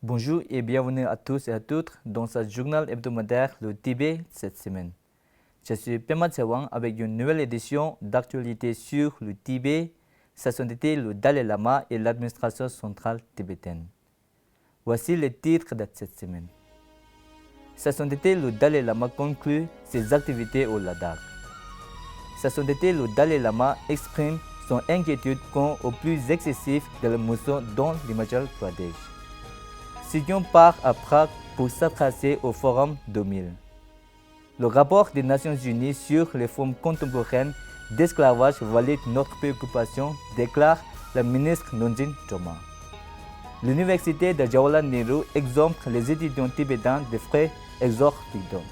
Bonjour et bienvenue à tous et à toutes dans ce journal hebdomadaire Le Tibet cette semaine. Je suis Pema Tsewang avec une nouvelle édition d'actualité sur le Tibet, sa sainteté, le Dalai Lama et l'administration centrale tibétaine. Voici les titres de cette semaine. Sa sainteté, le Dalai Lama conclut ses activités au Ladakh. Sa sainteté, le Dalai Lama exprime son inquiétude quant au plus excessif de la mousson dans l'Himachal Pradesh. Sion part à Prague pour s'attracer au Forum 2000. Le rapport des Nations Unies sur les formes contemporaines d'esclavage valide notre préoccupation, déclare la ministre Nonjin Choma. L'université de Jawaharlal Nehru exempte les étudiants tibétains des frais exorbitants.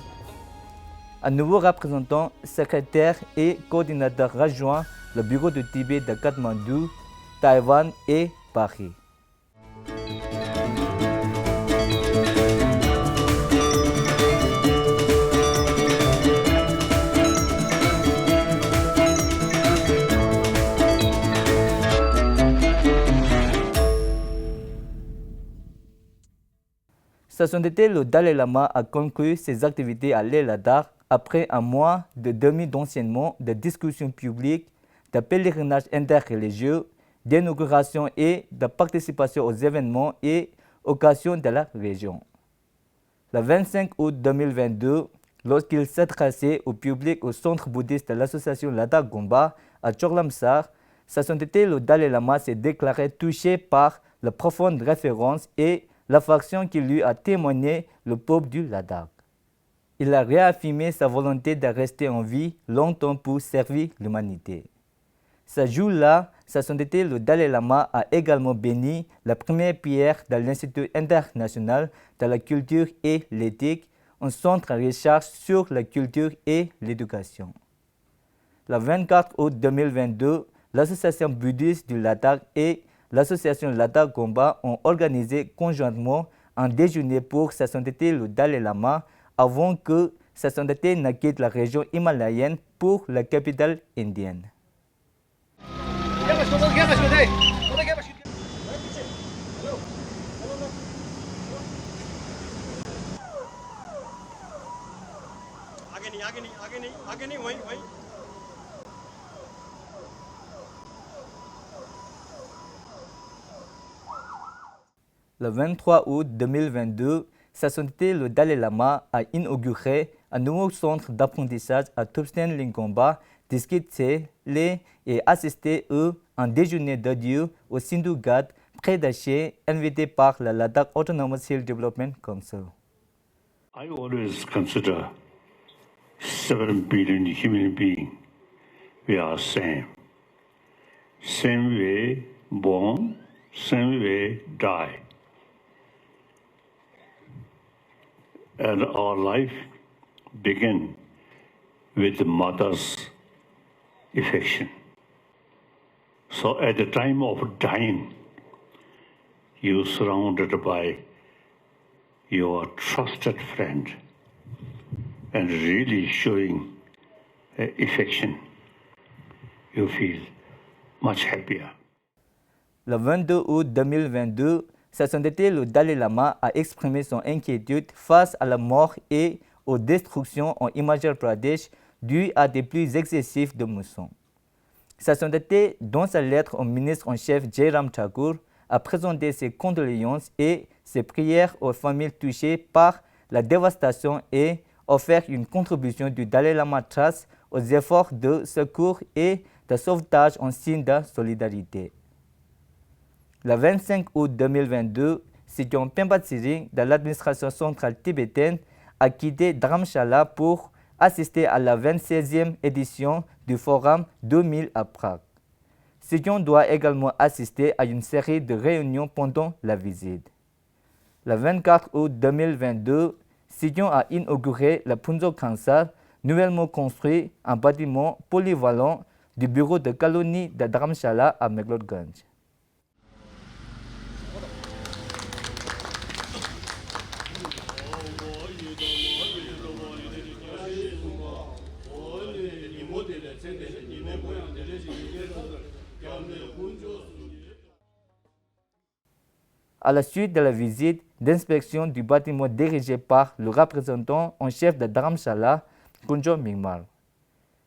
Un nouveau représentant, secrétaire et coordinateur rejoint le bureau du Tibet de Katmandou, Taïwan et Paris. Sa sainteté, le Dalai Lama a conclu ses activités à Ladakh après un mois de demi d'enseignement, de discussions publiques, de pèlerinages interreligieux, d'inauguration et de participation aux événements et occasions de la région. Le 25 août 2022, lorsqu'il s'adressait au public au centre bouddhiste de l'association Ladakh Gomba à Chorlamsar, sa sainteté, le Dalai Lama s'est déclaré touché par la profonde référence et l'affection qui lui a témoigné le peuple du Ladakh. Il a réaffirmé sa volonté de rester en vie longtemps pour servir l'humanité. Ce jour-là, sa sainteté, le Dalai Lama a également béni la première pierre de l'Institut international de la culture et l'éthique, un centre de recherche sur la culture et l'éducation. Le 24 août 2022, l'association bouddhiste du Ladakh et l'association Ladakh Gomba ont organisé conjointement un déjeuner pour sa sainteté, le Dalai Lama, avant que sa sainteté ne quitte la région himalayenne pour la capitale indienne. Le 23 août 2022, sa sainteté, le Dalai Lama, a inauguré un nouveau centre d'apprentissage à Tubsten Lingomba, discuté et assisté à un déjeuner d'adieu au Sindhu Ghat, près d'Achet, invité par la Ladakh Autonomous Hill Development Council. I always consider 7 billion human beings, we are same. Same way born, same way die. And our life begins with the mother's affection. So at the time of dying, you're surrounded by your trusted friend and really showing affection. You feel much happier. Le 22 août 2022, sa sainteté, le Dalai Lama, a exprimé son inquiétude face à la mort et aux destructions en Himachal Pradesh dues à des pluies excessives de mousson. Sa sainteté, dans sa lettre au ministre en chef Jairam Thakur, a présenté ses condoléances et ses prières aux familles touchées par la dévastation et offert une contribution du Dalai Lama Trust aux efforts de secours et de sauvetage en signe de solidarité. Le 25 août 2022, Sikyong Pempa Tsering de l'administration centrale tibétaine a quitté Dharamshala pour assister à la 26e édition du Forum 2000 à Prague. Sikyong doit également assister à une série de réunions pendant la visite. Le 24 août 2022, Sikyong a inauguré le Punjo Khansar, nouvellement construit un bâtiment polyvalent du bureau de colonie de Dharamshala à Meglodganj. À la suite de la visite, d'inspection du bâtiment dirigé par le représentant en chef de Dharamshala, Kunjo Mingmal.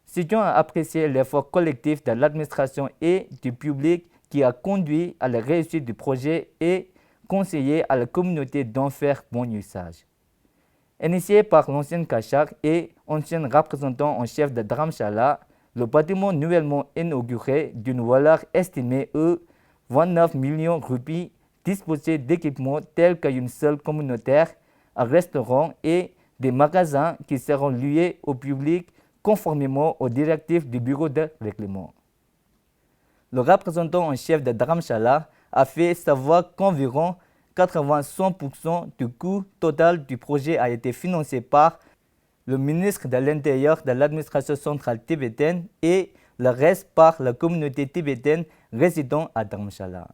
Sidjon a apprécié l'effort collectif de l'administration et du public qui a conduit à la réussite du projet et conseillé à la communauté d'en faire bon usage. Initié par l'ancien Kachak et ancien représentant en chef de Dharamshala, le bâtiment nouvellement inauguré d'une valeur estimée à 29 millions de roupies disposé d'équipements tels qu'une salle communautaire, un restaurant et des magasins qui seront liés au public conformément aux directives du bureau de règlement. Le représentant en chef de Dharamshala a fait savoir qu'environ 80-100% du coût total du projet a été financé par le ministre de l'Intérieur de l'administration centrale tibétaine et le reste par la communauté tibétaine résidant à Dharamshala.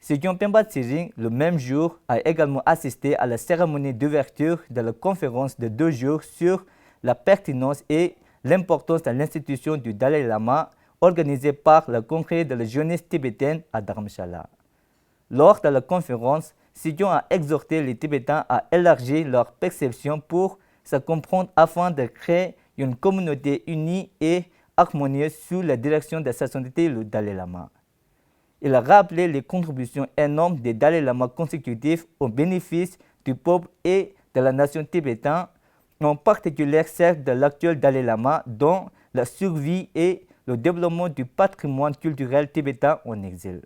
Sidjon Pemba Tsering, le même jour, a également assisté à la cérémonie d'ouverture de la conférence de 2 jours sur la pertinence et l'importance de l'institution du Dalai Lama organisée par le Congrès de la jeunesse tibétaine à Dharamshala. Lors de la conférence, Sidjon a exhorté les Tibétains à élargir leur perception pour se comprendre afin de créer une communauté unie et harmonieuse sous la direction de sa sainteté le Dalai Lama. Il a rappelé les contributions énormes des Dalai Lama consécutifs au bénéfice du peuple et de la nation tibétaine, en particulier celle de l'actuel Dalai Lama dans la survie et le développement du patrimoine culturel tibétain en exil.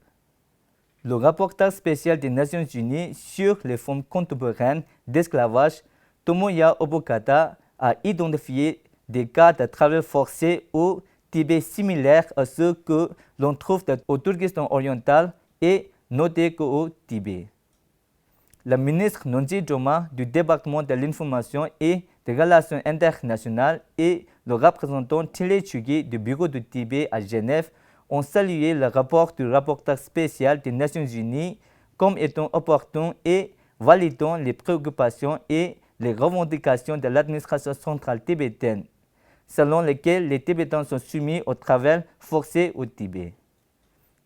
Le rapporteur spécial des Nations Unies sur les formes contemporaines d'esclavage, Tomoya Obokata, a identifié des cas de travail forcé au Tibet similaires à ceux que l'on trouve au Turkestan oriental et noté qu'au Tibet. Le ministre Nonji Joma du département de l'information et des relations internationales et le représentant Tile Chugi du bureau du Tibet à Genève ont salué le rapport du rapporteur spécial des Nations Unies comme étant opportun et validant les préoccupations et les revendications de l'administration centrale tibétaine, selon lesquelles les Tibétains sont soumis au travail forcé au Tibet.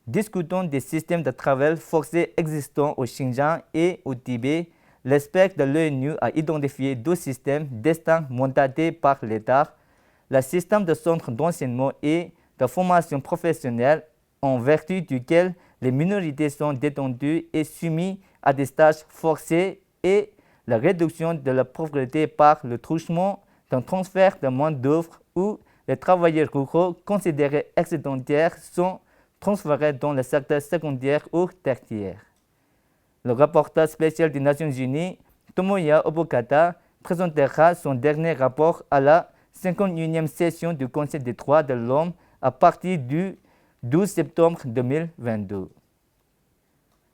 Discutons des systèmes de travail forcé existants au Xinjiang et au Tibet. L'expert de l'ONU a identifié 2 systèmes distincts mandatés par l'État, le système de centre d'enseignement et de formation professionnelle en vertu duquel les minorités sont détenues et soumises à des stages forcés et la réduction de la pauvreté par le truchement d'un transfert de main-d'œuvre où les travailleurs ruraux considérés excédentaires sont transférés dans le secteur secondaire ou tertiaire. Le rapporteur spécial des Nations Unies, Tomoya Obokata, présentera son dernier rapport à la 51e session du Conseil des droits de l'homme à partir du 12 septembre 2022.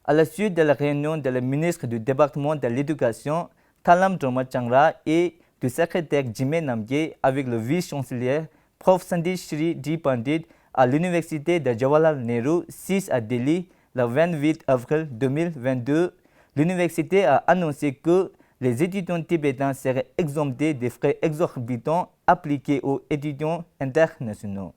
À la suite de la réunion de la ministre du département de l'éducation, Thalam Dromachangra, et du secrétaire Jimé Namgye avec le vice-chancelier, prof. Sandeep Shri Ji Pandit, à l'université de Jawaharlal Nehru, 6 à Delhi, le 28 avril 2022, l'université a annoncé que les étudiants tibétains seraient exemptés des frais exorbitants appliqués aux étudiants internationaux.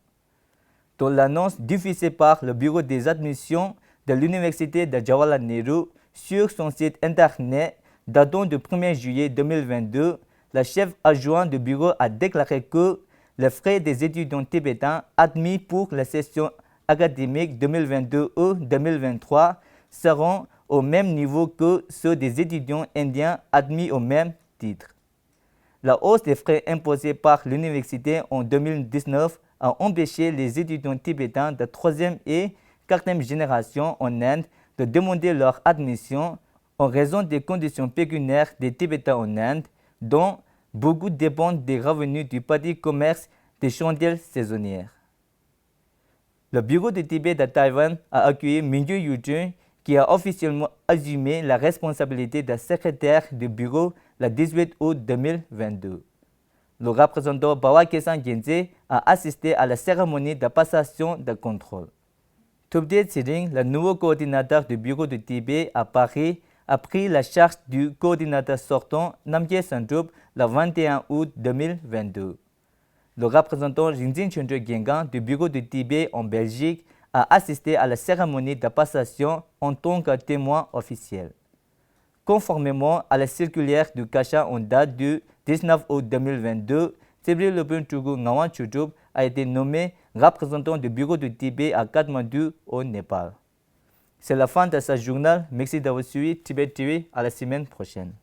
Dans l'annonce diffusée par le bureau des admissions de l'université de Jawaharlal Nehru sur son site internet datant du 1er juillet 2022, le chef adjoint du bureau a déclaré que les frais des étudiants tibétains admis pour la session académique 2022 ou 2023 seront au même niveau que ceux des étudiants indiens admis au même titre. La hausse des frais imposés par l'université en 2019 a empêché les étudiants tibétains de 3e et 4e génération en Inde de demander leur admission en raison des conditions pécuniaires des Tibétains en Inde, dont beaucoup dépendent des revenus du petit commerce des chandelles saisonnières. Le bureau du Tibet de Taïwan a accueilli Mingyu Yujun, qui a officiellement assumé la responsabilité de secrétaire du bureau le 18 août 2022. Le représentant Bawa Kesan Genze a assisté à la cérémonie de passation de contrôle. Tubde Tsering, le nouveau coordinateur du bureau du Tibet à Paris, a pris la charge du coordinateur sortant Namgye Sangdrup le 21 août 2022. Le représentant Rinzin Chandra Gengan du bureau du Tibet en Belgique a assisté à la cérémonie de passation en tant que témoin officiel. Conformément à la circulaire du CACHA en date du 19 août 2022, Tsebril Lobun Tugu Ngawan Chudub a été nommé représentant du bureau du Tibet à Katmandou au Népal. C'est la fin de ce journal. Merci d'avoir suivi Tibet TV. À la semaine prochaine.